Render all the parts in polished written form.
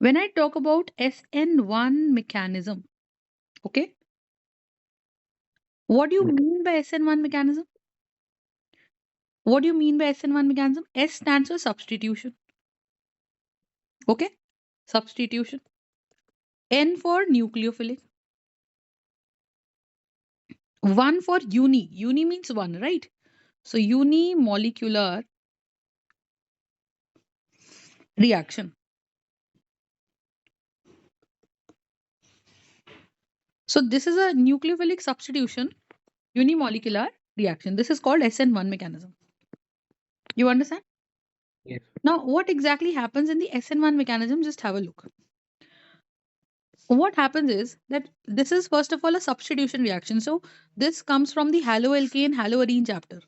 When I talk about SN1 mechanism, okay, what do you mean by SN1 mechanism? What do you mean by SN1 mechanism? S stands for substitution. Okay, substitution. N for nucleophilic. 1 for uni. Uni means 1, right? So unimolecular reaction. So this is a nucleophilic substitution, unimolecular reaction. This is called SN1 mechanism. You understand? Yes. Now, what exactly happens in the SN1 mechanism? Just have a look. What happens is that this is first of all a substitution reaction. So this comes from the haloalkane haloarene chapter.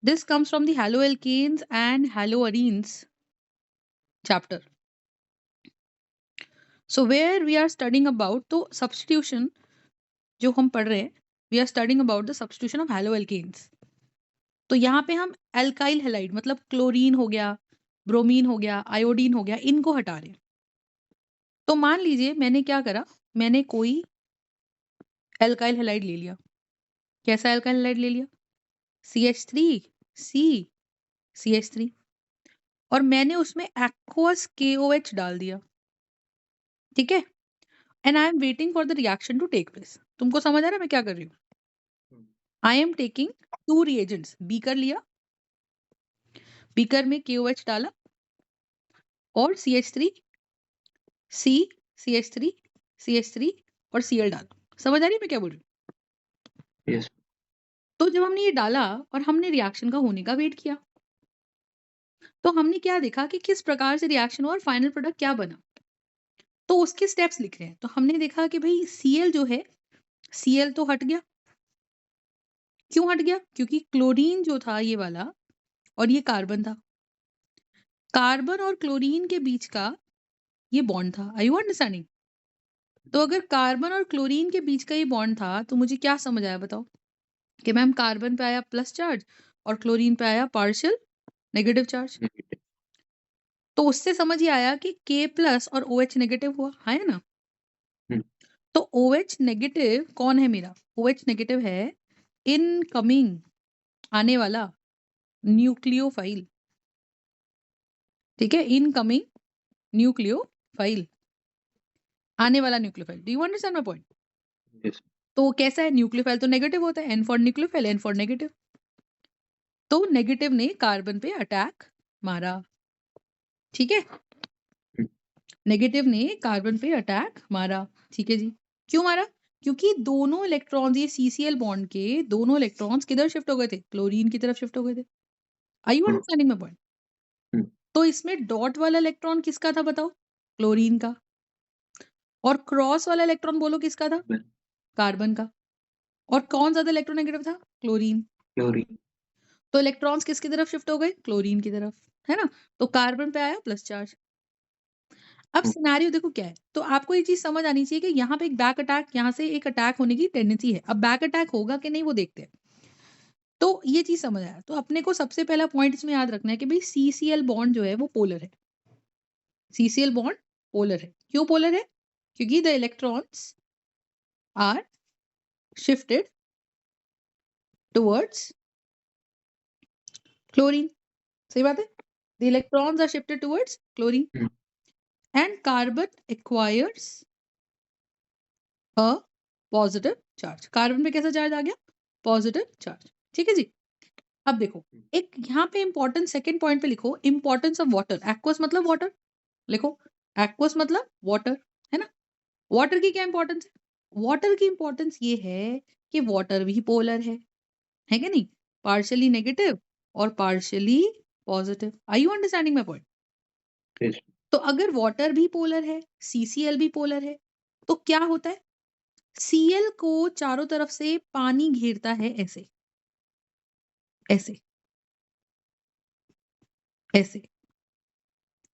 This comes from the haloalkanes and haloarenes chapter. So where we are studying about तो substitution जो हम पढ़ रहे हैं, we are studying about the substitution of haloalkanes. तो यहाँ पे हम alkyl halide मतलब क्लोरीन हो गया, ब्रोमीन हो गया, आयोडीन हो गया, इनको हटा रहे हैं. तो मान लीजिए मैंने क्या करा, मैंने कोई alkyl halide ले लिया. कैसा alkyl halide ले लिया? CH3 C CH3 और मैंने उसमें aqueous KOH डाल दिया. ठीक है? And I am waiting for the reaction to take place. तुमको समझ आ रहा है मैं क्या कर रही हूँ? I am taking 2 reagents. Beaker लिया, बीकर में KOH डाला और CH3 C CH3 CH3 और Cl डाला. समझ आ रही है मैं क्या बोल रही हूँ? Yes. तो जब हमने ये डाला और हमने रिएक्शन का होने का वेट किया, तो हमने क्या देखा कि किस प्रकार से रिएक्शन हुआ और फाइनल प्रोडक्ट क्या बना. तो उसके स्टेप्स लिख रहे हैं. तो हमने देखा कि भाई Cl जो है, Cl तो हट गया. क्यों हट गया? क्योंकि क्लोरीन जो था ये वाला और ये कार्बन था. कार्बन और क्लोरीन के बीच का ये बॉन्ड था. Are you understanding? तो अगर कार्बन और क्लोरीन के बीच का ये बॉन्ड था तो मुझे क्या समझ आया बताओ? कि मैम कार्बन पे आया प्लस चार्ज और क्लोरीन पे आया पार्शियल नेगेटिव चार्ज. तो उससे समझ ही आया कि K प्लस और OH नेगेटिव हुआ है ना. तो OH नेगेटिव कौन है मेरा? OH नेगेटिव है इनकमिंग आने वाला न्यूक्लियोफाइल. ठीक है, इनकमिंग न्यूक्लियोफाइल, आने वाला nucleophile. Do you understand my point? Yes. तो कैसा है? न्यूक्लियोफाइल तो नेगेटिव होता है. N for nucleophile, N for negative. तो नेगेटिव ने कार्बन पे अटैक मारा. ठीक है, नेगेटिव ने कार्बन पे अटैक मारा. ठीक है जी. क्यों मारा? क्योंकि दोनों इलेक्ट्रॉन्स ये CCl बॉन्ड के दोनों इलेक्ट्रॉन्स किधर शिफ्ट हो गए थे? क्लोरीन की तरफ शिफ्ट हो गए थे. Are you understanding my point? तो इसमें डॉट वाला इलेक्ट्रॉन किसका था बताओ? क्लोरीन का. और क्रॉस वाला इलेक्ट्रॉन बोलो किसका था? कार्बन का. और कौन ज्यादा इलेक्ट्रोनेगेटिव था? क्लोरीन. Chlorine. तो इलेक्ट्रॉन्स किसकी तरफ शिफ्ट हो गए? क्लोरीन की तरफ, है ना. तो कार्बन पे आया प्लस चार्ज. अब सिनेरियो देखो क्या है. तो आपको ये चीज समझ आनी चाहिए कि यहाँ पे एक बैक अटैक, यहाँ से एक अटैक होने की टेंडेंसी है. अब बैक अटैक होगा कि नहीं वो देखते हैं. तो ये चीज समझ आया. तो अपने को सबसे पहला पॉइंट इसमें याद रखना है कि भाई CCl बॉन्ड जो है वो पोलर है. CCl बॉन्ड पोलर है. क्यों पोलर है? क्योंकि the electrons are shifted towards chlorine. सही बात है. The electrons are shifted towards chlorine and carbon acquires a positive charge. Carbon पे कैसा चार्ज आ गया? Positive charge. ठीक है जी. अब देखो, एक यहाँ पे इंपॉर्टेंट सेकंड पॉइंट पे लिखो इंपॉर्टेंस ऑफ वाटर. एक्वस मतलब वाटर. लिखो एक्वस मतलब वाटर, है ना. वाटर की क्या इंपॉर्टेंस है? वाटर की इंपॉर्टेंस ये है कि वाटर भी पोलर है कि नहीं? पार्शियली नेगेटिव और partially positive. Are you understanding my point? Yes. तो अगर वाटर भी पोलर है, CCl भी पोलर है, तो क्या होता है? Cl को चारों तरफ से पानी घेरता है ऐसे ऐसे ऐसे.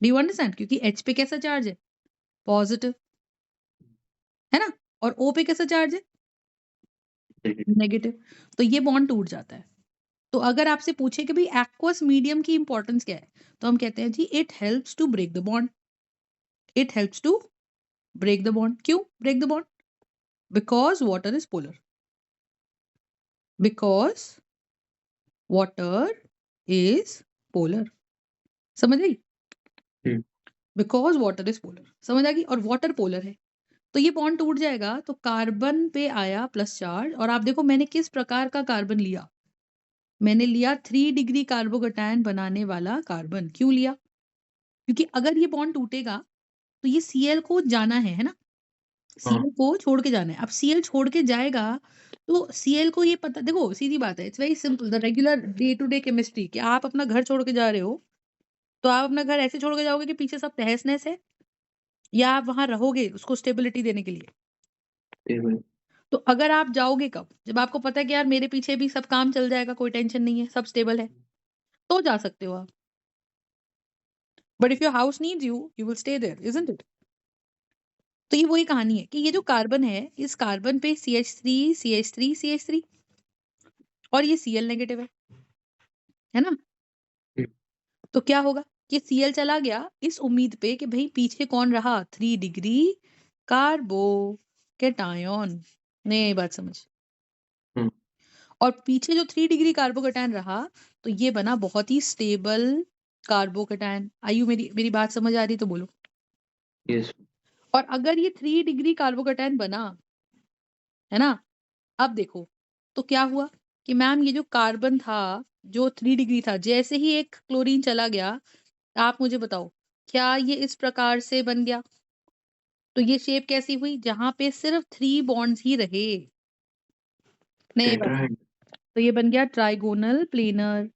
Do you understand? क्योंकि H पे कैसा चार्ज है? पॉजिटिव, है ना. और O पे कैसा चार्ज है? नेगेटिव. तो ये बॉन्ड टूट जाता है. तो अगर आपसे पूछे कि भाई एक्वस मीडियम की इंपॉर्टेंस क्या है, तो हम कहते हैं जी it helps to break the bond. It helps to break the bond. क्यों break the bond? Because water is polar. Because water is polar. समझ आई? हम्म, Because water is polar. समझ आ गई? और water polar है तो ये बॉन्ड टूट जाएगा तो कार्बन पे आया प्लस चार्ज। और आप देखो मैंने किस प्रकार का कार्बन लिया, मैंने लिया 3 डिग्री कार्बोकैटायन बनाने वाला कार्बन। क्यों लिया? क्योंकि अगर ये बॉन्ड टूटेगा तो ये Cl को जाना है ना? हाँ Cl को छोड़ के जाना है। अब Cl छोड़ के जाएगा तो Cl को ये पता, देखो सीधी बात है, it's very simple, the regular day to day chemistry कि आप अपना घर छोड़ के जा रहे हो तो आप अपना घर ऐसे छोड़ के जाओगे कि पीछे सब तहस नहस है, या आप वहां रहोगे उसको स्टेबिलिटी देने के लिए? टेबल तो अगर आप जाओगे कब? जब आपको पता है कि यार मेरे पीछे भी सब काम चल जाएगा, कोई टेंशन नहीं है, सब स्टेबल है, तो जा सकते हो आप। But if your house needs you, you will stay there, isn't it? तो ये वही कहानी है कि ये जो कार्बन है, इस कार्बन पे CH3 CH3 CH3 और ये Cl नेगेटिव है ना? हम्म, तो क्या होगा कि Cl चला गया इस उम्मीद पे कि भाई पीछे कौन रहा, 3 डिग्री कार्बोकैटायन। नहीं ये बात समझ? हम्म, और पीछे जो 3 डिग्री कार्बोकैटायन रहा तो ये बना बहुत ही स्टेबल कार्बोकैटायन। आयु मेरी मेरी बात समझ आ रही तो बोलो। यस और अगर ये 3 डिग्री कार्बोकैटायन बना, है ना, अब देखो तो क्या हुआ कि मैम ये जो कार्बन था जो 3 डिग्री था, जैसे ही एक क्लोरीन चला गया, आप मुझे बताओ क्या ये इस प्रकार से बन गया? तो ये शेप कैसी हुई जहां पे सिर्फ 3 बॉन्ड्स ही रहे? नहीं बात समझ? टेट्राहेड तो ये बन गया ट्राइगोनल प्लेनर।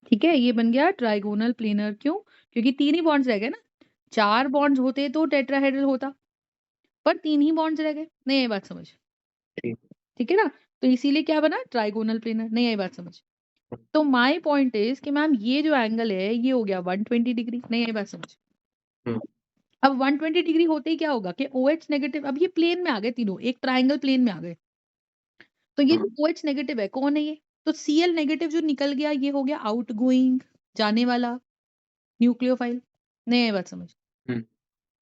ठीक है, ये बन गया ट्राइगोनल प्लेनर। क्यों? क्योंकि 3 ही बॉन्ड्स रह गए ना। 4 बॉन्ड्स होते तो टेट्राहेड्रल होता, पर 3 ही बॉन्ड्स रह गए। नहीं ये बात समझ? ठीक ठीक है ना? तो इसीलिए क्या बना ट्राइगोनल प्लेनर। नहीं ये बात समझ? तो माय पॉइंट इज कि मैम ये जो एंगल है ये हो गया 120 डिग्री। नहीं ये बात समझ? हम्म, अब 120 डिग्री होते ही क्या होगा कि OH नेगेटिव, अब ये प्लेन में आ गए तीनों, एक ट्राइंगल प्लेन में आ गए। तो ये हाँ जो OH नेगेटिव है कौन है ये? तो Cl नेगेटिव जो निकल गया ये हो गया आउटगोइंग, जाने वाला न्यूक्लियोफाइल। नहीं ये बात समझ? हम्म,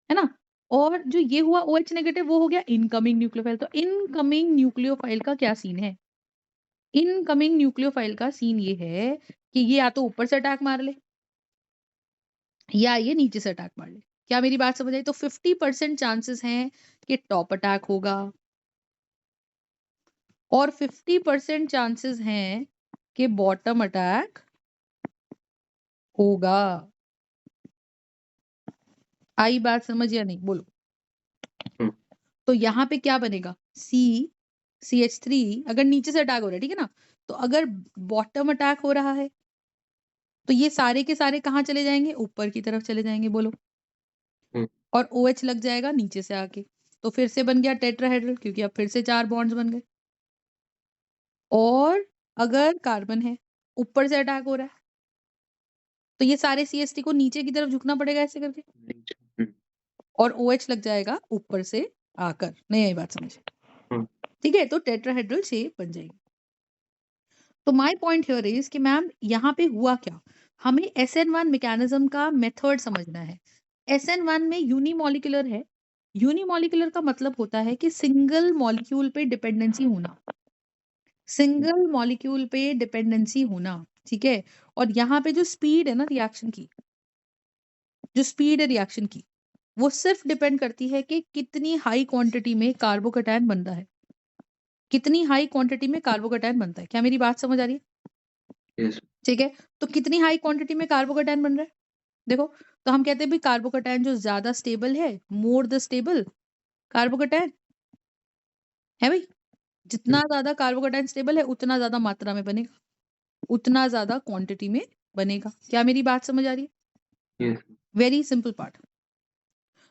है ना? और जो ये हुआ OH नेगेटिव वो हो गया इनकमिंग न्यूक्लियोफाइल। तो इनकमिंग न्यूक्लियोफाइल का क्या सीन है? इनकमिंग न्यूक्लियोफाइल का सीन ये है कि ये या तो ऊपर से अटैक मार ले या ये नीचे से अटैक मार ले। क्या मेरी बात समझ आई? तो 50% चांसेस हैं कि टॉप अटैक होगा और 50% चांसेस हैं कि बॉटम अटैक होगा। आई बात समझ या नहीं बोलो? हम्म, तो यहाँ पे क्या बनेगा? CH3 अगर नीचे से अटैक हो रहा है, ठीक है ना, तो अगर बॉटम अटैक हो रहा है तो ये सारे के सारे कहाँ चले जाएंगे? ऊपर की तरफ चले जाएंगे। बोलो। हम्म, और OH लग जाएगा नीचे से आके, तो फिर से बन गया टेट्राहेड्रल क्योंकि अब फिर से 4 बॉन्ड्स बन गए। और अगर कार्बन है, ऊपर से अटैक हो रहा है, तो ये सारे CH3 को नीचे की तरफ झुकना पड़ेगा ऐसे करके, नीचे, और OH लग जाएगा ऊपर से आकर। नहीं आई बात समझ? हम्म, ठीक है, तो टेट्राहेड्रल शेप बन जाएगी। तो माय पॉइंट हियर इज कि मैम यहाँ पे हुआ क्या, हमें SN1 मैकेनिज्म का मेथड समझना है। SN1 में यूनिमॉलिक्यूलर है। यूनिमॉलिक्यूलर का मतलब होता है कि सिंगल मॉलिक्यूल पे डिपेंडेंसी होना, सिंगल मॉलिक्यूल पे डिपेंडेंसी होना। ठीक है, और यहाँ पे जो स्पीड है ना रिएक्शन की, जो स्पीड है रिएक्शन की, वो सिर्फ डिपेंड करती है कि कितनी हाई क्वांटिटी में कार्बोकैटायन बन रहा है, कितनी हाई क्वांटिटी में कार्बोकैटायन बनता है। क्या मेरी बात समझ आ रही है? यस ठीक है, तो कितनी हाई क्वांटिटी में कार्बोकैटायन बन रहा है? देखो, तो हम कहते हैं भी कार्बोकैटायन जो ज्यादा स्टेबल है, मोर द स्टेबल कार्बोकैटायन है भाई। जितना ज्यादा कार्बोकैटायन स्टेबल है उतना ज्यादा मात्रा में बनेगा, उतना ज्यादा क्वांटिटी में बनेगा। क्या मेरी बात समझ आ रही है? Yes very simple part.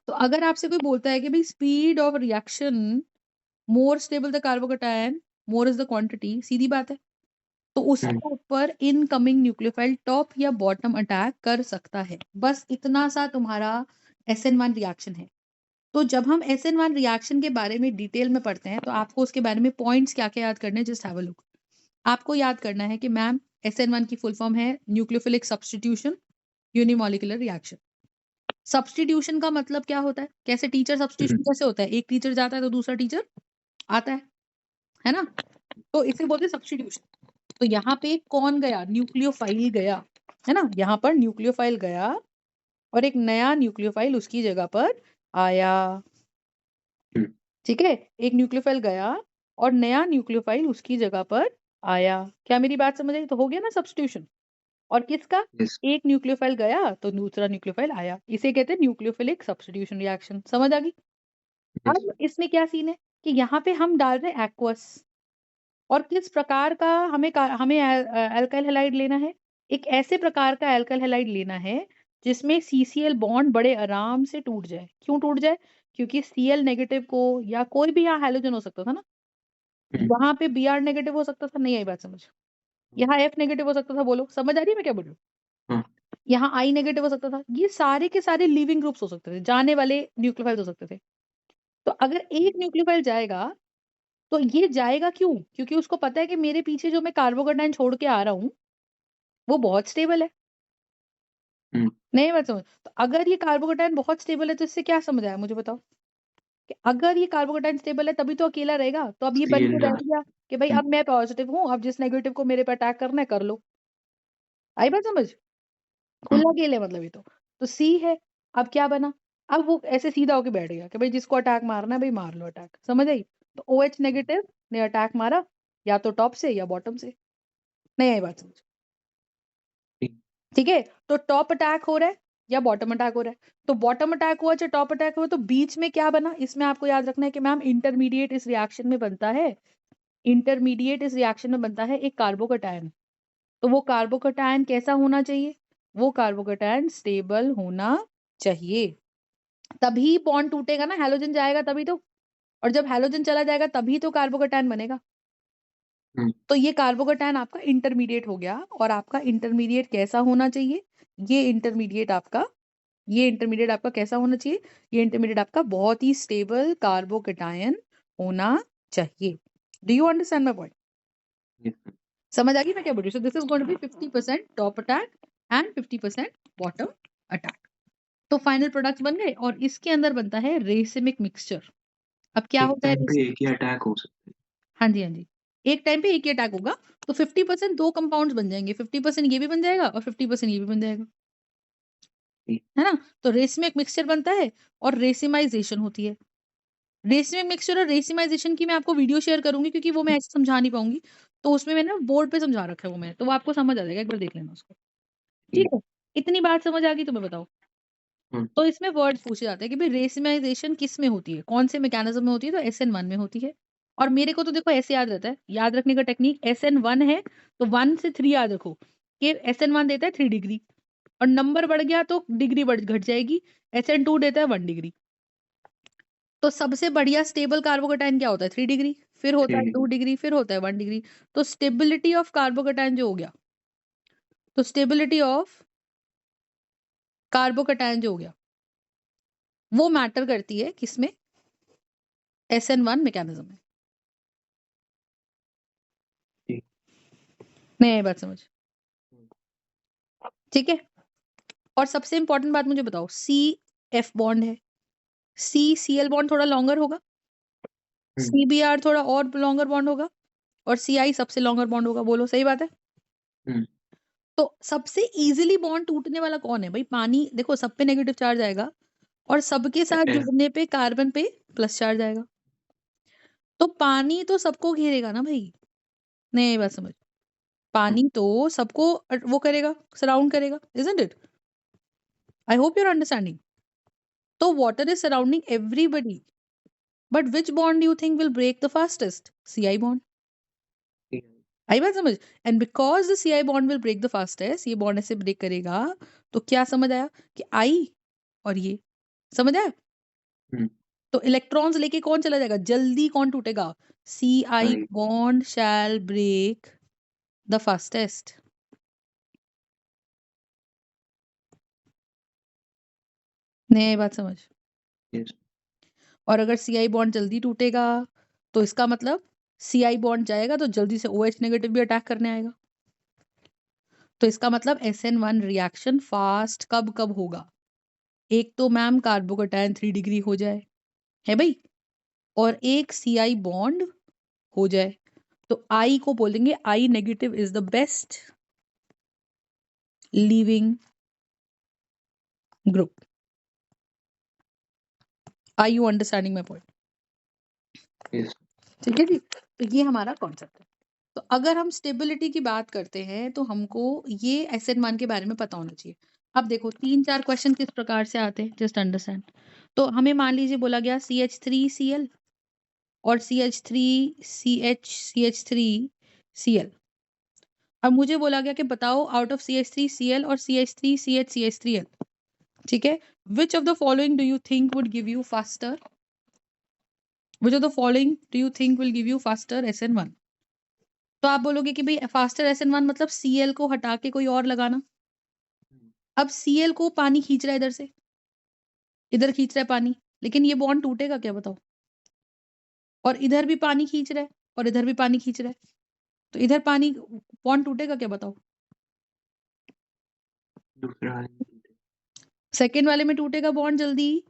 तो अगर आपसे कोई बोलता है कि भाई speed of reaction more stable the carbocation, more is the quantity, सीधी बात है, तो उसके ऊपर इनकमिंग न्यूक्लियोफाइल टॉप या बॉटम अटैक कर सकता है। बस इतना सा तुम्हारा SN1 रिएक्शन है। तो जब हम SN1 रिएक्शन के बारे में डिटेल में पढ़ते हैं तो आपको उसके बारे में पॉइंट्स क्या क्या याद करने हैं, जस्ट हैव अ लुक। आपको याद करना है कि मैम SN1 की फुल फॉर्म है nucleophilic substitution unimolecular reaction. Substitution का मतलब क्या होता है? कैसे टीचर सब्स्टिट्यूशन कैसे होता है? एक टीचर जाता है तो दूसरा टीचर आता है ना? तो इसे बोलते हैं सब्स्टिट्यूशन। तो यहाँ पे कौन गया? न्यूक्लियोफाइल गया, है ना? यहाँ पर न्यूक्लियोफाइल गया और एक नया न्यूक्लियोफाइल उसकी जगह पर आया। ठीक है? एक न्यूक्लियोफाइल गया और नया न्यूक्लियोफाइल उसकी जगह पर आया। क्या मेरी बात समझ आई? तो हो गया ना सब्स्टिट्यूशन। और किसका? यस। एक न्यूक्लियोफाइल गया तो दूसरा न्यूक्लियोफाइल आया। इसे कहते हैं न्यूक्लियोफिलिक सब्स्टिट्यूशन रिएक्शन। समझ आ गई? यस। अब इसमें क्या सीन है कि यहाँ पे हम डाल रहे हैं एक्वस और किस प्रकार का हमें अल्काइल हैलाइड लेना है? एक ऐसे प्रकार का अल्काइल हैलाइड लेना है जिसमें CCl बॉन्ड बड़े आराम से टूट जाए। क्यों टूट जाए? क्योंकि Cl नेगेटिव को या कोई भी यहाँ हैलोजन हो सकता था ना, यहाँ पे Br नेगेटिव हो सकता था, नहीं आई बात समझ? यहाँ F नेगेटिव हो सकता था, बोलो समझ आ रही है मैं क्या बोल रही हूँ? हाँ। यहाँ I नेगेटिव हो सकता था। ये सारे के सारे लिविंग ग्रुप्स हो सकते थे, जाने वाले न्यूक्लियोफाइल्स हो सकते थे। तो अगर एक न्यूक्लियोफाइल जाएगा तो ये जाएगा क्यों? क्योंकि उसको पता है कि मेरे पीछे जो मैं कार्बोकेटायन छोड़ के आ रहा हूँ, वो बहुत स्टेबल है। नहीं बात समझ? तो अगर ये कार्बोकेटायन बहुत स्टेबल है तो इससे क्या समझ आया मुझे बताओ? कि अगर ये कार्बोकेटायन स्टेबल है तभी तो अकेला रहेगा। तो अब ये बन के बैठ गया कि भाई अब मैं पॉजिटिव हूँ, अब जिस नेगेटिव को मेरे पे अटैक करना है कर लो। आई बात समझ? खुला खेल है मतलब ये तो। तो सी है, अब क्या बना? अब वो ऐसे सीधा होके बैठ गया कि भाई जिसको अटैक मारना है भाई मार लो अटैक। समझ आई? तो OH नेगेटिव ने अटैक मारा या तो टॉप से या बॉटम से। नहीं आई बात समझ? ठीक है? तो टॉप अटैक हो रहा है या बॉटम अटैक हो रहा है। तो बॉटम अटैक हुआ चाहे टॉप अटैक हुआ तो बीच में क्या बना? इसमें आपको याद रखना है कि मैम इंटरमीडिएट इस रिएक्शन में बनता है। इंटरमीडिएट इस रिएक्शन में बनता है एक कार्बोकेटायन। तो वो कार्बोकेटायन कैसा होना चाहिए? वो कार्बोकेटायन स्टेबल होना चाहिए। तभी बॉन्ड टूटेगा ना, हैलोजन जाएगा तभी तो। और जब हैलोजन चला जाएगा तभी तो कार्बोकेटायन बनेगा। तो ये कार्बोकेटायन आपका इंटरमीडिएट हो गया और आपका इंटरमीडिएट कैसा होना चाहिए? ये इंटरमीडिएट आपका कैसा होना चाहिए? ये इंटरमीडिएट आपका बहुत ही स्टेबल कार्बोकेटायन होना चाहिए। Do you understand my point? समझ आ गई मैं क्या बोल रही हूँ? So this is going to be 50% top attack and 50% bottom attack. तो फाइनल प्रोडक्ट्स बन गए और इसके अंदर बनता है रेसिमिक मिक्सचर। अब क्या एक होता है टाइम पे एक ही अटैक हो सकता है। हाँ जी, हाँ जी। एक टाइम पे एक ही अटैक होगा तो 50% 2 कंपाउंड्स बन जाएँगे, 50% ये भी बन जाएगा और 50% ये भी बन जाएगा। है ना? तो रेसिमिक मिक्सचर बनता है और रेसिमाइज़ेशन होती है। रेसिमिक मिक्सचर और रेसिमाइज़ेशन की मैं आपको वीडियो शेयर करूँगी क्योंकि वो मैं ऐसे समझा नहीं पाऊँगी। तो उसमें मैंने बोर्ड पे समझा रखा है वो मैंने, तो वो आपको समझ आ जाएगा, एक बार देख लेना उसको। ठीक है? इतनी बात समझ आ गई तुम्हें बताओ? तो इसमें वर्ड्स पूछे जाते हैं कि भई रेसिमाइज़ेशन किस में होती है? कौन से मैकेनिज़्म में होती है? तो SN1 में होती है। और मेरे को तो देखो ऐसे याद रहता है, याद रखने का टेक्नीक SN1 है तो 1 से 3 याद रखो कि SN1 देता है 3 डिग्री और नंबर बढ़ गया तो डिग्री घट जाएगी, SN2 देता है 1 डिग्री। तो सबसे बढ़िया स्टेबल कार्बोकेटायन क्या होता है? 3 डिग्री, फिर होता है 2 डिग्री, फिर होता है 1 डिग्री। तो स्टेबिलिटी ऑफ कार्बोकेटायन जो हो गया, तो स्टेबिलिटी ऑफ कार्बोकेटायन जो हो गया, वो मैटर करती है किसमें? SN1 मैकेनिज़्म में। नहीं आई बात समझ? ठीक है? और सबसे इम्पोर्टेंट बात मुझे बताओ, CF बॉन्ड है, CCl बॉन्ड थोड़ा लॉन्गर होगा, CBr थोड़ा और लॉन्गर बॉन्ड होगा और CI सबसे लॉन्गर बॉन्ड होगा, बोलो सही बात है? तो सबसे ईज़िली बॉन्ड टूटने वाला कौन है? भई पानी देखो सब पे नेगेटिव चार्ज आएगा और सबके साथ जुड़ने पे कार्बन पे प्लस चार्ज आएगा। तो पानी तो सबको घेरेगा ना भई, नहीं आई बात समझ? पानी तो सबको वो करेगा, सराउंड करेगा, isn't it? I hope you are understanding. तो water is surrounding everybody, but which bond you think will break the fastest? CI bond. आई बात समझ? And because the CI bond will break the fastest, ये bond ऐसे break करेगा, तो क्या समझ आया कि I और ये, समझ आया? तो इलेक्ट्रॉन्स लेके कौन चला जाएगा? जल्दी कौन टूटेगा? CI bond shall break the fastest. नहीं आई बात समझ? और अगर CI बॉन्ड जल्दी टूटेगा तो इसका मतलब CI बॉन्ड जाएगा तो जल्दी से OH नेगेटिव भी अटैक करने आएगा। तो इसका मतलब SN1 रिएक्शन फास्ट कब-कब होगा? एक तो मैम कार्बोकैटायन 3 डिग्री हो जाए, है भाई, और एक CI बॉन्ड हो जाए, तो I को बोलेंगे I negative is the best leaving group. Are you understanding my point? Yes. ठीक है जी, तो ये हमारा कॉन्सेप्ट है। तो अगर हम स्टेबिलिटी की बात करते हैं तो हमको ये एसिड मान के बारे में पता होना चाहिए। अब देखो 3-4 क्वेश्चन किस प्रकार से आते हैं, जस्ट अंडरस्टैंड। तो हमें मान लीजिए बोला गया CH3Cl और CH3CH3Cl। अब मुझे बोला गया कि बताओ आउट ऑफ CH3Cl और CH3CH3CHCl, ठीक है, which of the following do you think would give you faster, which of the following do you think will give you faster SN1? तो आप बोलोगे कि भाई फास्टर SN1 मतलब Cl को हटा के कोई और लगाना। अब Cl को पानी खींच रहा है इधर से, इधर खींच रहा है पानी, लेकिन ये बॉन्ड टूटेगा क्या बताओ? और इधर भी पानी खींच रहा है और इधर भी पानी खींच रहा है, तो इधर पानी बॉन्ड टूटेगा क्या बताओ? दूसरा वाले में टूटे। सेकेंड वाले में टूटेगा बॉन्ड जल्दी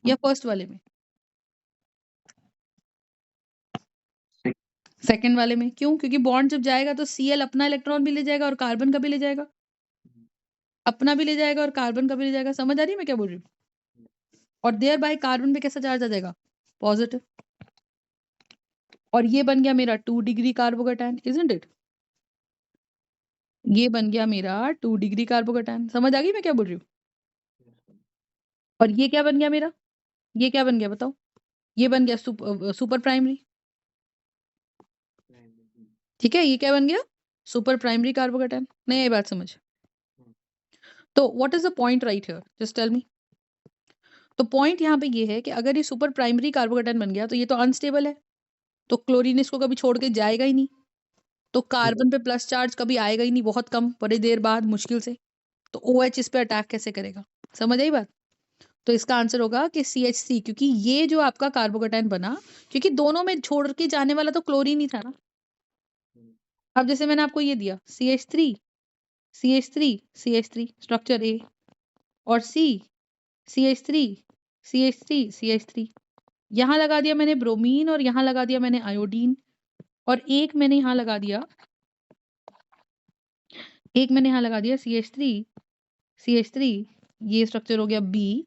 या फर्स्ट वाले में? सेकेंड वाले में। क्यों? क्योंकि बॉन्ड जब जाएगा तो Cl अपना इलेक्ट्रॉन भी ले जाएगा और कार्बन का भी ले जाएगा, अपना भी ले जाएगा और कार्बन का भी ले जाएगा। समझ आ रही है मैं क्या बोल रही हूँ? और देयर बाय कार्बन पे कैसा चार्ज आ जाएगा? पॉजिटिव। और ये बन गया मेरा 2 डिग्री कार्बोकैटायन, इजंट इट? ये बन गया मेरा 2 डिग्री कार्बोकैटायन। समझ आ गई मैं क्या बोल रही हूँ? और ये क्या बन गया मेरा? ये क्या बन गया बताओ? ये बन गया सुपर प्राइमरी। ठीक है, ये क्या बन गया? Super primary carbocation. नहीं आई बात समझ? तो what is the point right here, just tell me. तो पॉइंट यहाँ पे ये है कि अगर ये सुपर प्राइमरी कार्बोकैटायन बन गया तो ये तो अनस्टेबल है, तो क्लोरीन इसको कभी छोड़ के जाएगा ही नहीं, तो कार्बन पे प्लस चार्ज कभी आएगा ही नहीं, बहुत कम, बड़ी देर बाद, मुश्किल से। तो OH इस पे अटैक कैसे करेगा? समझ आई बात? तो इसका आंसर होगा कि CH3, क्योंकि ये जो आपका कार्बोकैटायन बना, क्योंकि दोनों में छोड़ के जाने वाला तो क्लोरीन ही था ना। अब जैसे मैंने आपको ये दिया CH3 CH3 CH3 structure A, और CH3 CH3 CH3, यहाँ लगा दिया मैंने ब्रोमीन और यहाँ लगा दिया मैंने आयोडीन, और एक मैंने यहाँ लगा दिया CH3 CH3, ये स्ट्रक्चर हो गया B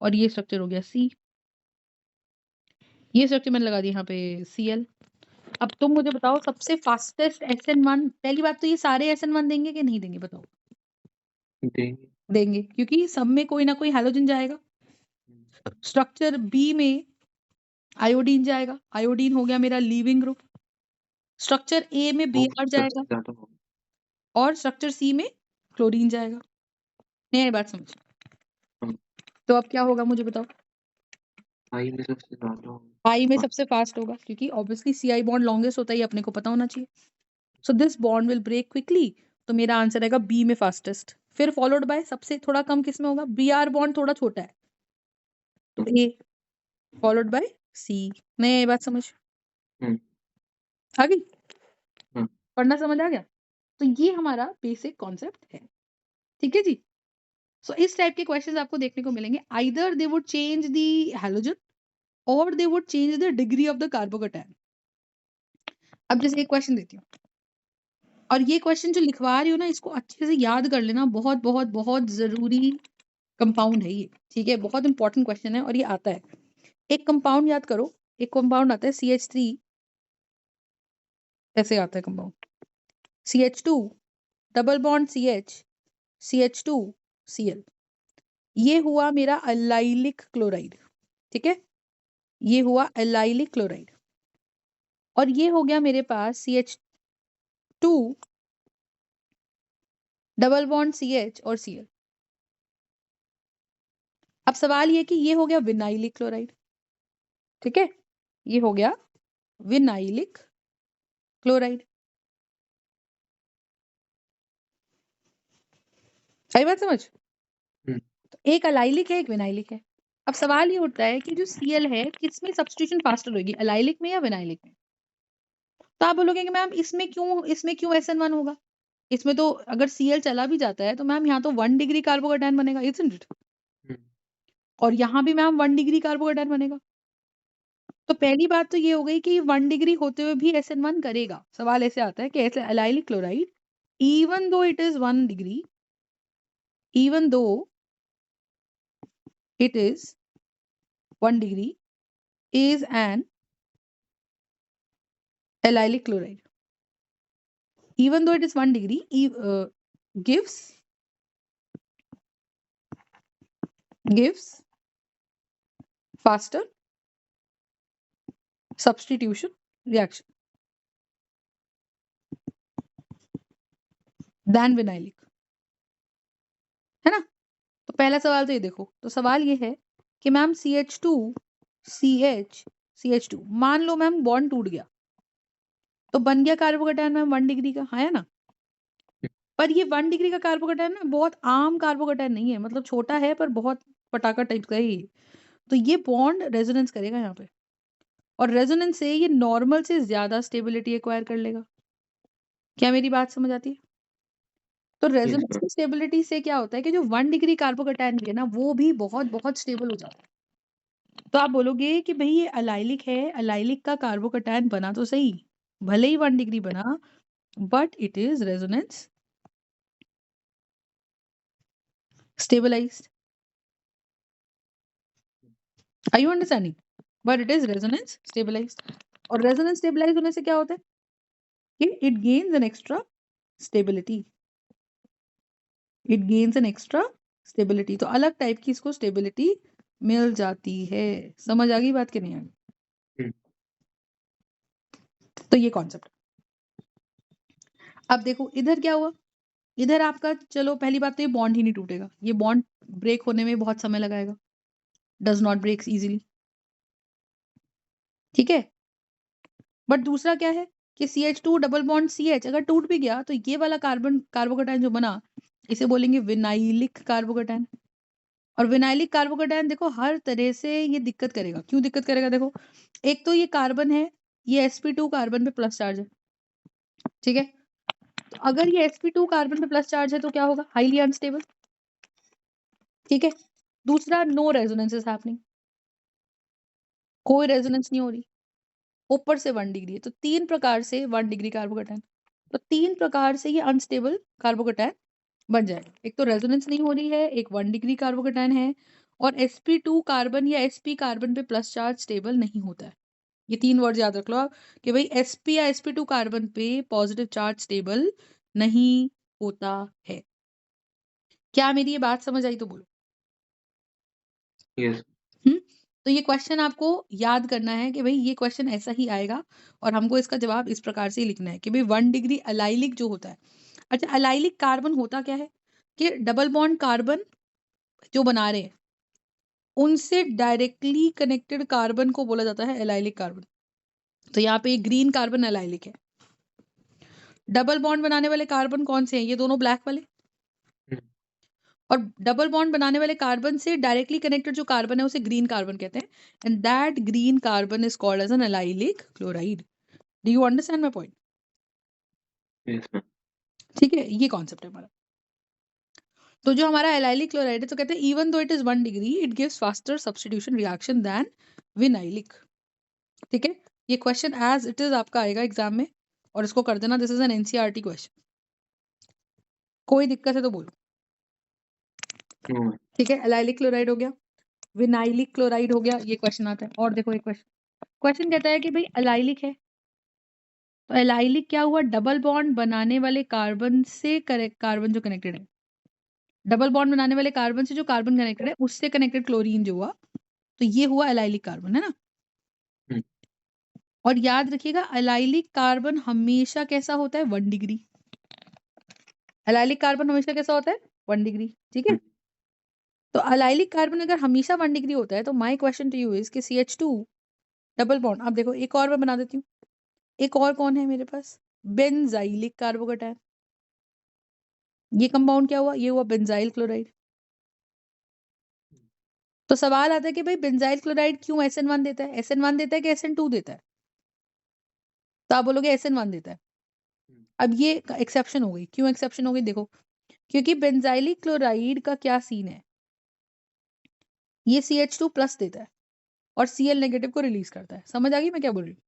और ये स्ट्रक्चर हो गया C, ये स्ट्रक्चर मैंने लगा दिया यहाँ पे Cl। अब तुम मुझे बताओ सबसे फास्टेस्ट SN1, पहली बात तो ये सारे SN1 देंगे कि नहीं देंगे बताओ? देंगे। देंगे, क्योंकि सब में कोई ना कोई हैलोजन जाएगा। स्ट्रक्चर B में आयोडीन जाएगा, आयोडीन हो गया मेरा लीविंग ग्रुप। स्ट्रक्चर A में वो Br सबसे जाएगा ज्यादा होगा। और स्ट्रक्चर C में क्लोरीन जाएगा। नहीं ये बात समझ? हाँ। तो अब क्या होगा मुझे बताओ? आई में सबसे ज्यादा होगा। I में सबसे फास्ट होगा, क्योंकि ऑब्वियसली CI बॉन्ड लॉन्गेस्ट होता है, ये अपने को पता होना चाहिए। So this bond will break quickly, तो मेरा आंसर आएगा B में फास्टेस्ट, फिर फॉलोड बाय सबसे थोड़ा कम किस में होगा? Br बॉन्ड थोड़ा छोटा है, तो A, फॉलोड बाय C। नहीं ये बात समझ आ गई? पढ़ना समझ आ गया? तो ये हमारा बेसिक कॉन्सेप्ट है, ठीक है जी। सो इस टाइप के क्वेश्चंस आपको देखने को मिलेंगे, either they would change the halogen और they would change the degree of the carbocation. अब जैसे एक क्वेश्चन देती हूँ, और ये क्वेश्चन जो लिखवा रही हूँ ना, इसको अच्छे से याद कर लेना, बहुत बहुत बहुत जरूरी कंपाउंड है ये, ठीक है, बहुत इंपॉर्टेंट क्वेश्चन है और ये आता है। एक कंपाउंड याद करो, एक कंपाउंड आता है CH3, ऐसे आता है compound CH2 double bond CH CH2 Cl, ये हुआ मेरा अलाइलिक क्लोराइड, ठीक है, ये हुआ एलाइलिक क्लोराइड, और ये हो गया मेरे पास CH2 डबल बॉन्ड CH और Cl। अब सवाल ये कि ये हो गया विनाइलिक क्लोराइड, ठीक है, ये हो गया विनाइलिक क्लोराइड। आई बात समझ? तो एक अलाइलिक है, एक विनाइलिक है। अब सवाल ये उठता है कि जो Cl है किसमें सब्स्टिट्यूशन फास्टर होगी, अलाइलिक में या विनाइलिक में? तो आप बोलोगे कि मैम इसमें क्यों SN1 होगा? इसमें तो अगर Cl चला भी जाता है तो मैम यहाँ तो 1 डिग्री कार्बोकैटायन बनेगा, इजंट इट? और यहाँ भी मैम 1 डिग्री कार्बोकेटायन बनेगा। तो पहली बात तो ये हो गई कि 1 डिग्री होते हुए भी SN1 करेगा। सवाल ऐसे आता है कि ऐसे allylic chloride even though it is 1 degree, even though it is 1 degree, is an allylic chloride. Even though it is 1 degree, gives faster substitution reaction than vinylic. है ना? तो पहला सवाल तो ये देखो, तो सवाल ये है कि मैम CH2 CH2 मान लो मैम बॉन्ड टूट गया, तो बन गया कार्बोकेटायन मैम 1 डिग्री का, है ना? पर ये 1 डिग्री का कार्बोकेटायन ना बहुत आम कार्बोकेटायन नहीं है, मतलब छोटा है पर बहुत पटाखा टाइप का है ये। तो ये बॉन्ड रेजोनेंस करेगा यहाँ पे, और रेजोनेंस से ये नॉर्मल से ज्यादा स्टेबिलिटी एक्वायर कर लेगा। क्या मेरी बात समझ आती है? तो रेजोनेंस की स्टेबिलिटी से क्या होता है कि जो 1 डिग्री कार्बोकेटायन भी है ना, वो भी बहुत बहुत स्टेबल हो जाता है। तो आप बोलोगे कि भाई ये अलाइलिक है, अलाइलिक का कार्बोकेटायन बना तो सही, भले ही 1 डिग्री बना, but it is resonance stabilized. Are you understanding? But it is resonance stabilized. और resonance stabilized होने से क्या होता है कि it gains an extra stability. It gains an extra stability. तो अलग टाइप की इसको stability मिल जाती है। समझ आ गई बात कि नहीं आ गई? तो ये कॉन्सेप्ट। अब देखो इधर क्या हुआ, इधर आपका चलो पहली बात तो ये बॉन्ड ही नहीं टूटेगा, ये बॉन्ड ब्रेक होने में बहुत समय लगाएगा, डज नॉट ब्रेक इजीली, ठीक है। बट दूसरा क्या है कि CH2 डबल बॉन्ड CH अगर टूट भी गया तो ये वाला कार्बोकेटायन जो बना, इसे बोलेंगे विनाइलिक कार्बोकेटायन। और विनाइलिक कार्बोकेटायन देखो हर तरह से ये दिक्कत करेगा। क्यों दिक्कत करेगा? देखो एक तो ये कार्बन है, ये sp2 कार्बन पे प्लस चार्ज है, ठीक है। तो अगर ये sp2 कार्बन पे प्लस चार्ज है तो क्या होगा? हाईली अनस्टेबल, ठीक है। दूसरा नो रेजोनेंस इज हैपनिंग, कोई रेजोनेंस नहीं हो रही, ऊपर से 1 डिग्री है, तो 3 प्रकार से 1 डिग्री कार्बोकेटायन, तो 3 प्रकार से ये अनस्टेबल कार्बोकेटायन बन जाएगा। एक तो रेजोनेंस नहीं हो रही है, एक 1 डिग्री कार्बोकेटायन है, और sp2 कार्बन या sp कार्बन पे प्लस चार्ज स्टेबल नहीं होता है। ये 3 वर्ड याद रख लो आप कि भाई sp या sp2 कार्बन पे पॉजिटिव चार्ज स्टेबल नहीं होता है। क्या मेरी ये बात समझ आई? तो बोलो। यस। तो ये क्वेश्चन आपको याद करना है कि भाई ये क्वेश्चन ऐसा ही आएगा, और हमको इसका जवाब इस प्रकार से ही लिखना है कि भाई 1 डिग्री अलाइलिक जो होता है। अच्छा, अलाइलिक कार्बन होता क्या है कि डबल बॉन्ड कार्बन जो बना रहे हैं उनसे डायरेक्टली कनेक्टेड कार्बन को बोला जाता है एलाइलिक कार्बन। तो यहाँ पे ग्रीन कार्बन एलाइलिक है। डबल बॉन्ड बनाने वाले कार्बन कौन से हैं? ये दोनों ब्लैक वाले। और डबल बॉन्ड बनाने वाले कार्बन से डायरेक्टली कनेक्टेड जो कार्बन है उसे ग्रीन कार्बन कहते हैं, and that green carbon is called as an allylic chloride. Do you understand my point? Yes ma'am. ठीक है, ये कॉन्सेप्ट है हमारा। तो जो हमारा एलाइलिक क्लोराइड है तो कहते हैं even though it is 1 degree it gives faster substitution reaction than vinylic. ठीक है, ये क्वेश्चन एज इट इज आपका आएगा एग्जाम में, और इसको कर देना, this is an NCERT question. कोई दिक्कत है तो बोलो। ठीक है, एलाइलिक क्लोराइड हो गया, विनाइलिक क्लोराइड हो गया, ये क्वेश्चन आता है। और देखो एक क्वेश्चन कहता है कि भाई एलाइलिक है, तो एलाइलिक क्या हुआ? डबल बॉन्ड बनाने वाले कार्बन से कार्बन जो कनेक्टेड है, डबल बॉन्ड बनाने वाले कार्बन से जो कार्बन कनेक्टेड है उससे कनेक्टेड क्लोरीन जो हुआ, तो ये हुआ एलाइलिक कार्बन, है ना। और याद रखिएगा एलाइलिक कार्बन हमेशा कैसा होता है? 1 डिग्री। एलाइलिक कार्बन हमेशा कैसा होता है? 1 डिग्री, ठीक है। तो एलाइलिक कार्बन अगर हमेशा 1 डिग्री होता है तो my question to you is कि CH2 डबल बॉन्ड, अब देखो एक और मैं बना देती हूँ, एक और कौन है मेरे पास? Benzylic carbocation. ये कंपाउंड क्या हुआ? ये हुआ बेंजाइल क्लोराइड। तो सवाल आता है कि भाई बेंजाइल क्लोराइड क्यों SN1 देता है? SN1 देता है कि SN2 देता है? तो आप बोलोगे SN1 देता है। अब ये एक्सेप्शन हो गई। क्यों एक्सेप्शन हो गई? देखो, क्योंकि बेंजाइलिक क्लोराइड का क्या सीन है ये CH2 प्लस देता है और Cl नेगेटिव को रिलीज करता है। समझ आ गई मैं क्या बोल रही हूँ?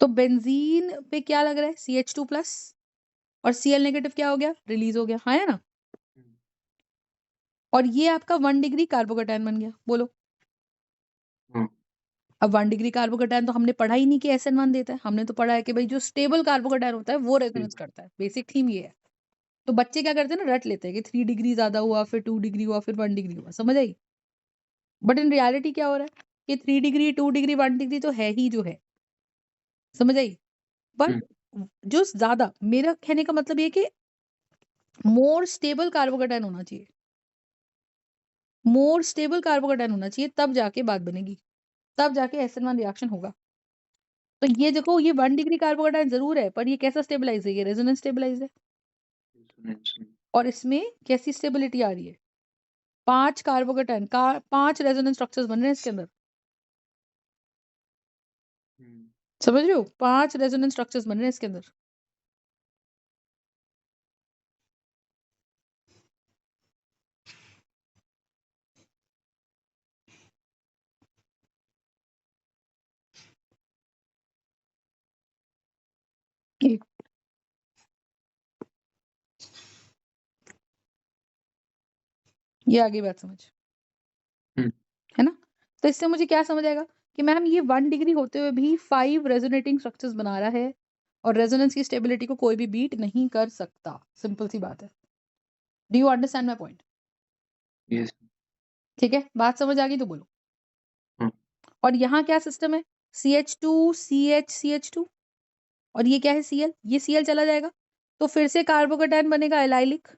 तो बेंजीन पे क्या लग रहा है? CH2 प्लस और Cl नेगेटिव क्या हो गया? रिलीज हो गया। हाँ या ना? और ये आपका 1 डिग्री कार्बोकेटायन बन गया। बोलो। अब 1 डिग्री कार्बोकेटायन तो हमने पढ़ा ही नहीं कि SN1 देता है। हमने तो पढ़ा है कि भाई जो स्टेबल कार्बोकेटायन होता है वो रेजोनेंस करता है। बेसिक थीम ये है। तो बच्चे क्या करते हैं ना, रट लेते हैं कि 3 डिग्री ज्यादा हुआ, फिर 2 डिग्री हुआ, फिर 1 डिग्री हुआ। समझ आई? बट इन रियलिटी क्या हो रहा है कि 3 डिग्री, 2 डिग्री, 1 डिग्री तो है ही जो है। समझ आई? बट जो ज्यादा, मेरा कहने का मतलब ये कि मोर स्टेबल कार्बोकेटायन होना चाहिए। मोर स्टेबल कार्बोकेटायन होना चाहिए, तब जाके बात बनेगी, तब जाके SN1 रिएक्शन होगा। तो ये देखो, ये 1 डिग्री कार्बोकेटायन जरूर है, पर ये कैसा स्टेबलाइज है? ये रेजोनेंस स्टेबलाइज है। और इसमें कैसी स्टेबिलिटी आ रही है? 5 कार्बोकेटायन का 5 रेजोनेंस स्ट्रक्चर्स बन रहे हैं इसके अंदर। समझ रहे हो? 5 रेजोनेंस स्ट्रक्चर्स बन रहे हैं इसके अंदर। एक ये आगे बात समझ, है ना? तो इससे मुझे क्या समझ आएगा कि मैम ये 1 डिग्री होते हुए भी 5 रेजोनेटिंग स्ट्रक्चर्स बना रहा है और रेजोनेंस की स्टेबिलिटी को कोई भी बीट नहीं कर सकता। सिंपल सी बात है। Do you understand my point? Yes. ठीक है, बात समझ आ गई तो बोलो। हाँ। और यहाँ क्या सिस्टम है? CH2 CH CH2 और ये क्या है? Cl। ये Cl चला जाएगा तो फिर से कार्बोकेटायन बनेगा एलाइलिक।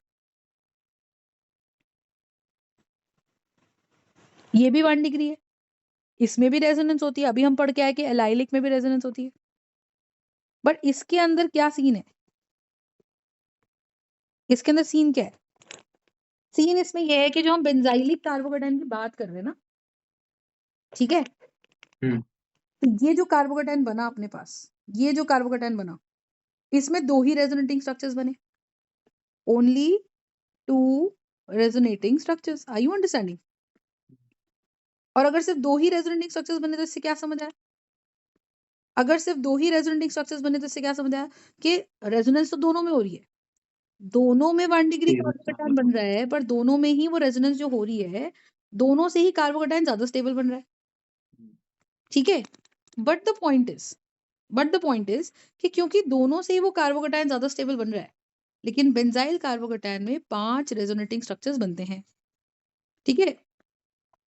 ये भी 1 डिग्री है, इसमें भी रेजोनेंस होती है। अभी हम पढ़ के आए कि एलाइलिक में भी रेजोनेंस होती है। बट इसके अंदर क्या सीन है? इसके अंदर सीन क्या है? सीन इसमें यह है कि जो हम बेंजाइलिक कार्बोकेटायन की बात कर रहे हैं ना, ठीक है, तो ये जो कार्बोकेटायन बना अपने पास, ये जो कार्बोकेटायन बना, इसमें 2 ही रेजोनेटिंग स्ट्रक्चर्स बने। Only 2 resonating structures. Are you understanding? और अगर सिर्फ 2 ही रेजोनेटिंग स्ट्रक्चर्स बने तो इससे क्या समझ आया? अगर सिर्फ 2 ही रेजोनेटिंग स्ट्रक्चर्स बने तो इससे क्या समझ आया कि रेजोनेंस तो दोनों में हो रही है। दोनों में 1 डिग्री कार्बोकेटायन बन रहा है, पर दोनों में ही वो रेजोनेंस जो हो रही है, दोनों से ही कार्बोकेटायन ज्यादा स्टेबल बन रहा है। ठीक है, बट द पॉइंट इज कि क्योंकि दोनों से ही वो कार्बोकेटायन ज्यादा स्टेबल बन रहा है, लेकिन बेंजाइल कार्बोकेटायन में 5 रेजोनेटिंग स्ट्रक्चर्स बनते हैं। ठीक है,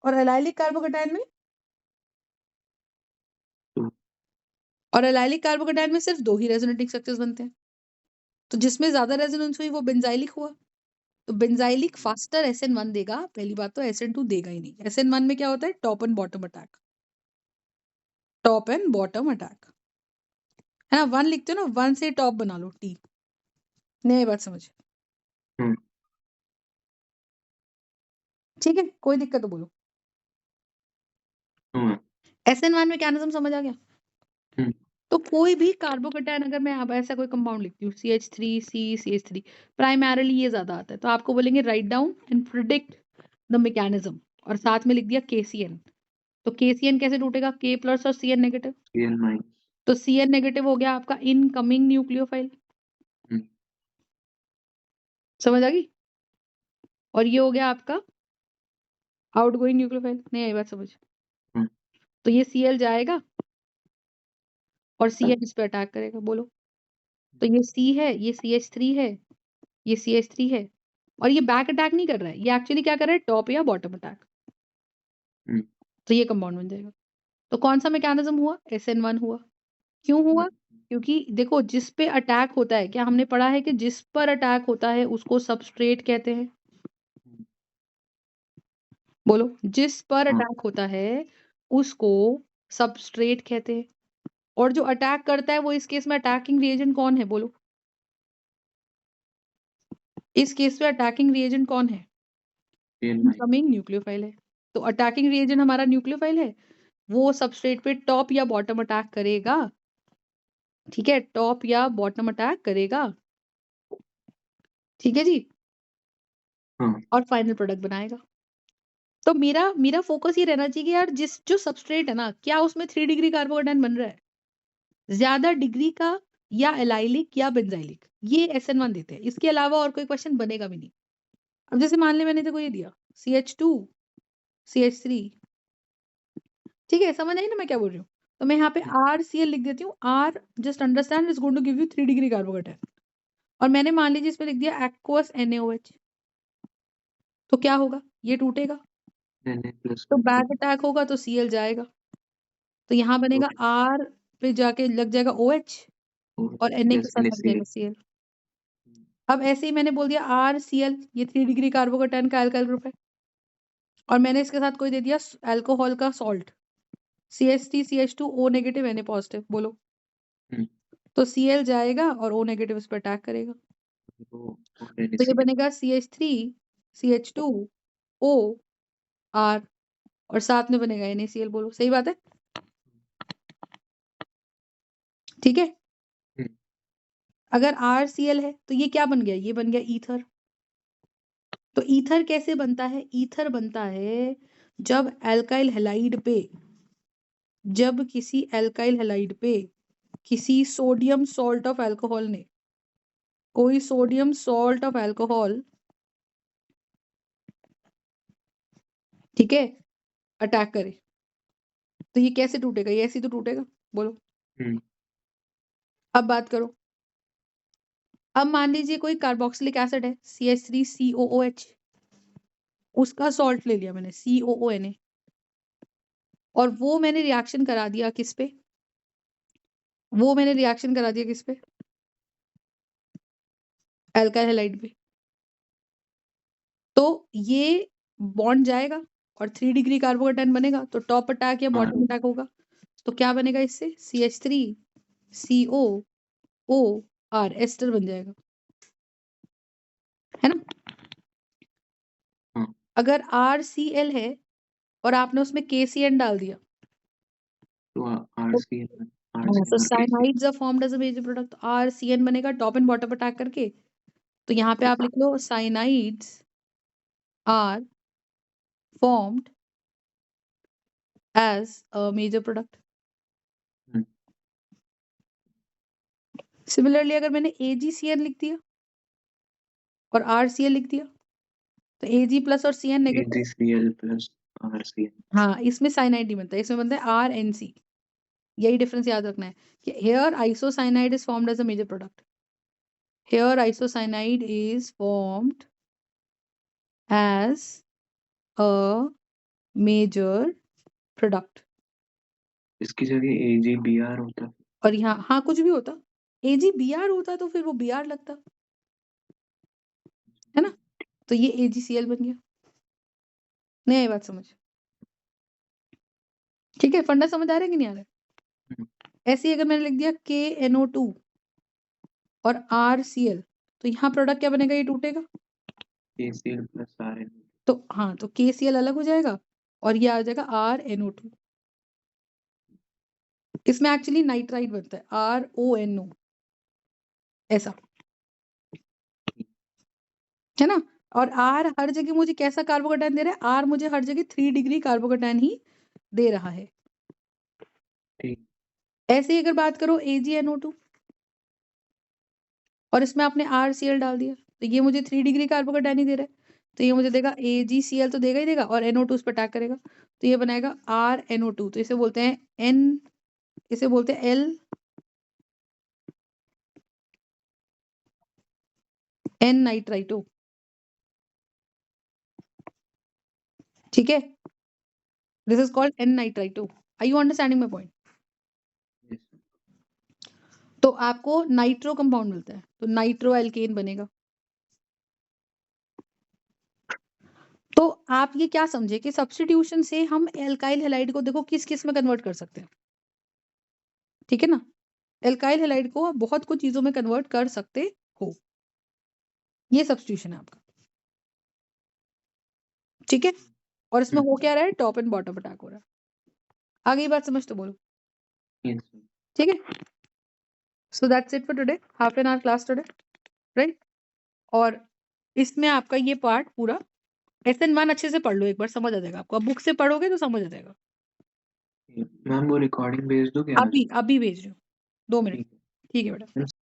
और एलाइलिक कार्बोकेटायन में, और एलाइलिक कार्बोकेटायन में सिर्फ 2 ही रेजोनेटिंग स्ट्रक्चर्स बनते हैं। तो जिसमें ज्यादा रेजोनेंस हुई वो बेंजाइलिक हुआ। तो बेंजाइलिक फास्टर SN1 देगा। पहली बात तो SN2 देगा ही नहीं। SN1 में क्या होता है? Top and bottom attack. Top and bottom attack, है ना? 1 लिखते हो ना, 1 से टॉप बना लो, T। नहीं, बात समझ? ठीक है, कोई दिक्कत तो बोलो। SN1 मैकेनिज्म समझ आ गया? तो कोई भी कार्बोकेटायन, अगर मैं अब ऐसा कोई कंपाउंड लिखती हूँ CH3C CH3, प्राइमरली ये ज्यादा आता है, तो आपको बोलेंगे write down and predict the mechanism, और साथ में लिख दिया KCN। तो KCN कैसे टूटेगा? K प्लस और CN नेगेटिव। तो CN नेगेटिव हो गया आपका इनकमिंग न्यूक्लियोफाइल। समझ आ गई? और ये हो गया आपका आउटगोइंग न्यूक्लियोफाइल। नहीं आई बात समझ? तो ये Cl जाएगा और CN इस पे अटैक करेगा। बोलो। तो ये C है, ये CH3 है, ये CH3 है, और ये बैक अटैक नहीं कर रहा है, ये एक्चुअली क्या कर रहा है? टॉप या बॉटम अटैक। तो ये कंपाउंड बन जाएगा। तो कौन सा मैकेनिज्म हुआ? SN1 हुआ। क्यों हुआ? क्योंकि देखो, जिस पे अटैक होता है, क्या हमने पढ़ा है कि जिस पर अटैक होता है उसको सबस्ट्रेट कहते हैं? बोलो। जिस पर अटैक होता है उसको सबस्ट्रेट कहते हैं। और जो अटैक करता है वो इस केस में अटैकिंग रिएजेंट कौन है? बोलो। इस केस में अटैकिंग रिएजेंट कौन है? इनकमिंग न्यूक्लियोफाइल है। तो अटैकिंग रिएजेंट हमारा न्यूक्लियोफाइल है, वो सबस्ट्रेट पे टॉप या बॉटम अटैक करेगा। ठीक है, टॉप या बॉटम अटैक करेगा। ठीक है जी। और फाइनल प्रोडक्ट बनाएगा। तो मेरा फोकस ये रहना चाहिए कि यार जो सबस्ट्रेट है ना, क्या उसमें 3 डिग्री कार्बोकेटायन बन रहा है? ज्यादा डिग्री का या एलाइलिक या बेंजाइलिक, ये SN1 देते हैं। इसके अलावा और कोई क्वेश्चन बनेगा भी नहीं। अब जैसे मान ले मैंने तेको ये दिया CH2 CH3, ठीक है, समझ आई ना मैं क्या बोल रही हूँ? तो मैं यहाँ पे RCl लिख देती हूँ। R just understand is going to give you 3 degree carbocation. और मैंने मान लीजिए इसमें लिख दिया एक्वस NaOH, तो क्या होगा? ये टूटेगा, Na+ तो बैक अटैक होगा तो Cl जाएगा, तो यहाँ बनेगा R पे जाके लग जाएगा OH और Na के साथ लग जाएगा Cl। अब ऐसे ही मैंने बोल दिया RCl, ये 3 डिग्री कार्बोकेटायन का अल्काइल ग्रुप है, और मैंने इसके साथ कोई दे दिया अल्कोहल का salt CH3 CH2 O negative Na positive, बोलो। तो Cl जाएगा और O नेगेटिव इस पर अटैक करेगा, तो ये बनेगा CH3 CH2 O R और साथ में बनेगा NaCl, बोलो सही बात है? ठीक है। अगर RCl है तो ये क्या बन गया? ये बन गया ईथर। तो ईथर कैसे बनता है? ईथर बनता है जब एल्काइल हैलाइड पे, जब किसी एल्काइल हैलाइड पे किसी सोडियम सॉल्ट ऑफ अल्कोहल ने, कोई सोडियम सॉल्ट ऑफ अल्कोहल, ठीक है, अटैक करे, तो ये कैसे टूटेगा? ये ऐसे ही तो टूटेगा, बोलो। अब बात करो, अब मान लीजिए कोई कार्बोक्सिलिक एसिड है CH3COOH, उसका सॉल्ट ले लिया मैंने COONA, और वो मैंने रिएक्शन करा दिया किस पे? वो मैंने रिएक्शन करा दिया किस पे? एल्काइल हैलाइड पे। तो ये बॉन्ड जाएगा और 3 डिग्री कार्बोकेटायन बनेगा, तो टॉप अटैक या बॉटम अटैक होगा। तो क्या बनेगा इससे? CH3COOR एस्टर बन जाएगा, है ना? अगर RCl है और आपने उसमें KCN डाल दिया, तो cyanides are formed as a major product, RCN बनेगा टॉप एंड बॉटम अटैक करके। तो यहाँ पे आप लिख लो cyanides are formed as a major product. Similarly अगर मैंने AgCN लिख दिया और RCl लिख दिया, तो Ag प्लस और CN नेगेटिव, AgCl+RCl। हाँ, इसमें साइनाइड नहीं बनता, इसमें बनता है RNC। यही डिफरेंस याद रखना है कि here isocyanide is formed as a major product. Here isocyanide is formed as a major product. इसकी जगह AgBr होता, और यहाँ हाँ कुछ भी होता, AgBr होता तो फिर वो Br लगता, है ना? तो ये AgCl बन गया। नहीं आई बात समझ? ठीक है, फंडा समझ आ रहा है कि नहीं आ रहा है? ऐसे ही अगर मैंने लिख दिया KNO2 और RCl, तो यहाँ प्रोडक्ट क्या बनेगा? ये टूटेगा, KCl+Rn। तो हाँ, तो KCl अलग हो जाएगा और ये आ जाएगा RNO2। इसमें एक्चुअली नाइट्राइट बनता है RONO, ऐसा, है ना? और R हर जगह मुझे कैसा कार्बोकेटायन दे रहा है? R मुझे हर जगह 3 डिग्री कार्बोकेटायन ही दे रहा है। ऐसे ही अगर बात करो AgNO2 और इसमें आपने RCl डाल दिया, तो ये मुझे 3 डिग्री कार्बोकेटायन ही दे रहा है, तो ये मुझे देगा AgCl तो देगा ही देगा, और NO2 उस पर अटैक करेगा, तो ये बनाएगा RNO2। तो इसे बोलते हैं N, इसे बोलते हैं L N नाइट्राइटो, ठीक है? This is called N nitrito. Are you understanding my point? तो आपको नाइट्रो कंपाउंड मिलता है, तो नाइट्रो एल्केन बनेगा। तो आप ये क्या समझे कि सब्स्टिट्यूशन से हम एल्काइल हैलाइड को देखो किस किस में कन्वर्ट कर सकते हैं, ठीक है ना? एल्काइल हैलाइड को आप बहुत कुछ चीजों में कन्वर्ट कर सकते हो, ये सब्स्टिट्यूशन है आपका, ठीक है? और इसमें हो क्या रहा है? टॉप एंड बॉटम अटैक हो रहा है। आगे बात समझ तो बोलो, ठीक है? So that's it for today, half an hour class today, right? और इसमें आपका ये पार्ट पूरा SN1 अच्छे से पढ़ लो एक बार, समझ आ जाएगा आपको। अब बुक से पढ़ोगे तो समझ आ जाएगा। मैम वो रिकॉर्डिंग भेज दो क्या आज? अभी भेज रही हूँ, 2 मिनट। ठीक है। ठीक है बेटा। मैम